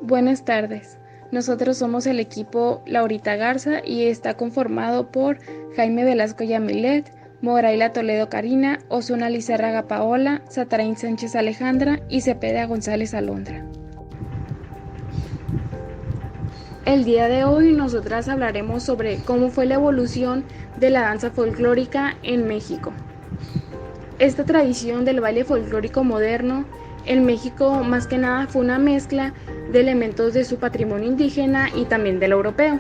Buenas tardes. Nosotros somos el equipo Laurita Garza y está conformado por Jaime Velasco Yamilet, Moraila Toledo Karina, Osuna Lizárraga Paola, Satarain Sánchez Alejandra y Cepeda González Alondra. El día de hoy nosotras hablaremos sobre cómo fue la evolución de la danza folclórica en México. Esta tradición del baile folclórico moderno en México más que nada fue una mezcla de elementos de su patrimonio indígena y también del europeo.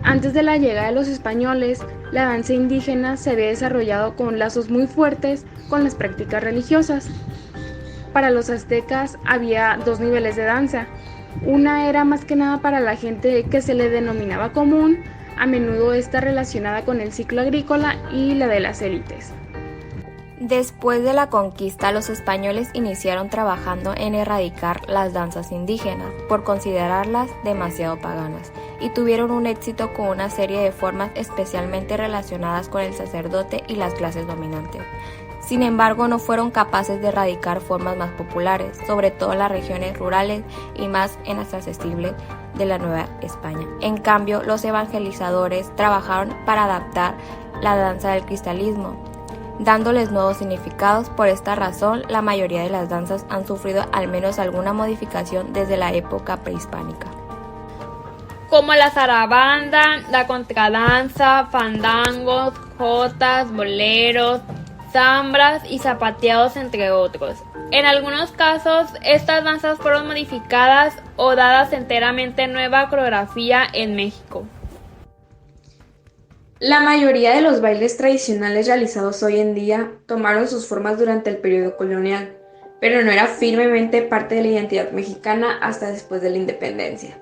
Antes de la llegada de los españoles, la danza indígena se había desarrollado con lazos muy fuertes con las prácticas religiosas. Para los aztecas había dos niveles de danza. Una era más que nada para la gente que se le denominaba común, a menudo está relacionada con el ciclo agrícola, y la de las élites. Después de la conquista, los españoles iniciaron trabajando en erradicar las danzas indígenas por considerarlas demasiado paganas y tuvieron un éxito con una serie de formas especialmente relacionadas con el sacerdote y las clases dominantes. Sin embargo, no fueron capaces de erradicar formas más populares, sobre todo en las regiones rurales y más inaccesibles de la Nueva España. En cambio, los evangelizadores trabajaron para adaptar la danza del cristianismo, dándoles nuevos significados. Por esta razón, la mayoría de las danzas han sufrido al menos alguna modificación desde la época prehispánica. Como la zarabanda, la contradanza, fandangos, jotas, boleros, zambras y zapateados, entre otros. En algunos casos, estas danzas fueron modificadas o dadas enteramente nueva coreografía en México. La mayoría de los bailes tradicionales realizados hoy en día tomaron sus formas durante el periodo colonial, pero no era firmemente parte de la identidad mexicana hasta después de la independencia,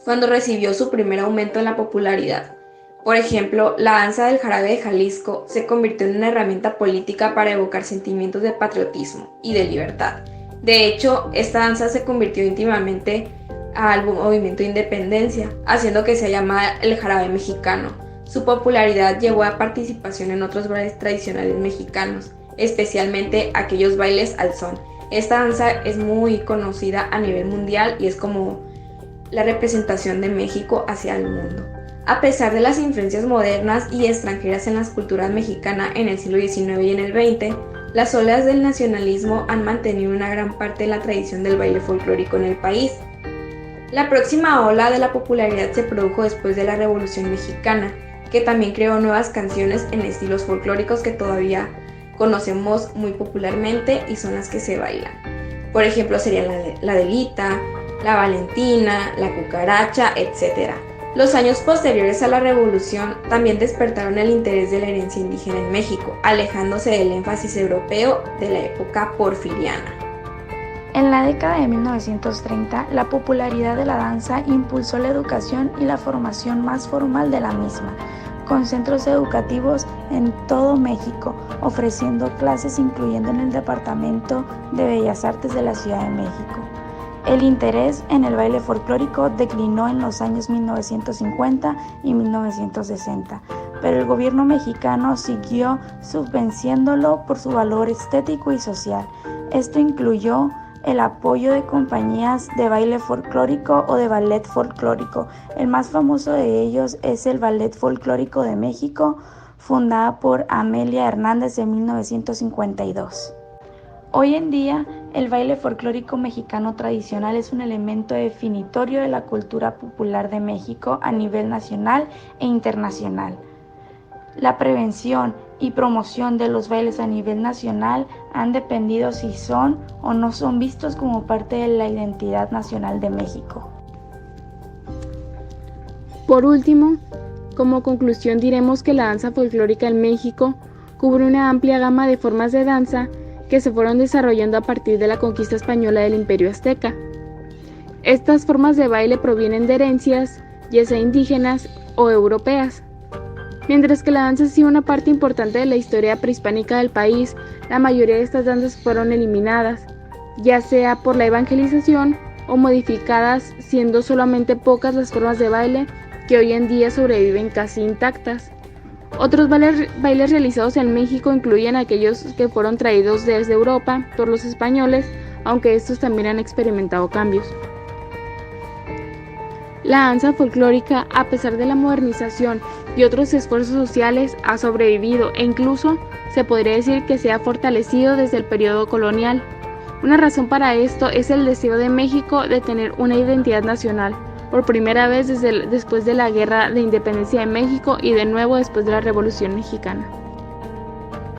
cuando recibió su primer aumento en la popularidad. Por ejemplo, la danza del jarabe de Jalisco se convirtió en una herramienta política para evocar sentimientos de patriotismo y de libertad. De hecho, esta danza se convirtió íntimamente al movimiento de independencia, haciendo que se llamara el jarabe mexicano. Su popularidad llevó a participación en otros bailes tradicionales mexicanos, especialmente aquellos bailes al son. Esta danza es muy conocida a nivel mundial y es como la representación de México hacia el mundo. A pesar de las influencias modernas y extranjeras en las culturas mexicanas en el siglo XIX y en el XX, las olas del nacionalismo han mantenido una gran parte de la tradición del baile folclórico en el país. La próxima ola de la popularidad se produjo después de la Revolución Mexicana, que también creó nuevas canciones en estilos folclóricos que todavía conocemos muy popularmente y son las que se bailan. Por ejemplo, serían la Delita, la Valentina, la Cucaracha, etc. Los años posteriores a la Revolución también despertaron el interés de la herencia indígena en México, alejándose del énfasis europeo de la época porfiriana. En la década de 1930, la popularidad de la danza impulsó la educación y la formación más formal de la misma, con centros educativos en todo México, ofreciendo clases incluyendo en el Departamento de Bellas Artes de la Ciudad de México. El interés en el baile folclórico declinó en los años 1950 y 1960, pero el gobierno mexicano siguió subvencionándolo por su valor estético y social. Esto incluyó el apoyo de compañías de baile folclórico o de ballet folclórico. El más famoso de ellos es el Ballet Folclórico de México, fundada por Amelia Hernández en 1952. Hoy en día, el baile folclórico mexicano tradicional es un elemento definitorio de la cultura popular de México a nivel nacional e internacional. La prevención y promoción de los bailes a nivel nacional han dependido si son o no son vistos como parte de la identidad nacional de México. Por último, como conclusión diremos que la danza folclórica en México cubre una amplia gama de formas de danza que se fueron desarrollando a partir de la conquista española del Imperio Azteca. Estas formas de baile provienen de herencias, ya sea indígenas o europeas. Mientras que la danza ha sido una parte importante de la historia prehispánica del país, la mayoría de estas danzas fueron eliminadas, ya sea por la evangelización o modificadas, siendo solamente pocas las formas de baile que hoy en día sobreviven casi intactas. Otros bailes realizados en México incluyen aquellos que fueron traídos desde Europa por los españoles, aunque estos también han experimentado cambios. La danza folclórica, a pesar de la modernización y otros esfuerzos sociales, ha sobrevivido e incluso se podría decir que se ha fortalecido desde el periodo colonial. Una razón para esto es el deseo de México de tener una identidad nacional, por primera vez después de la Guerra de Independencia de México y de nuevo después de la Revolución Mexicana.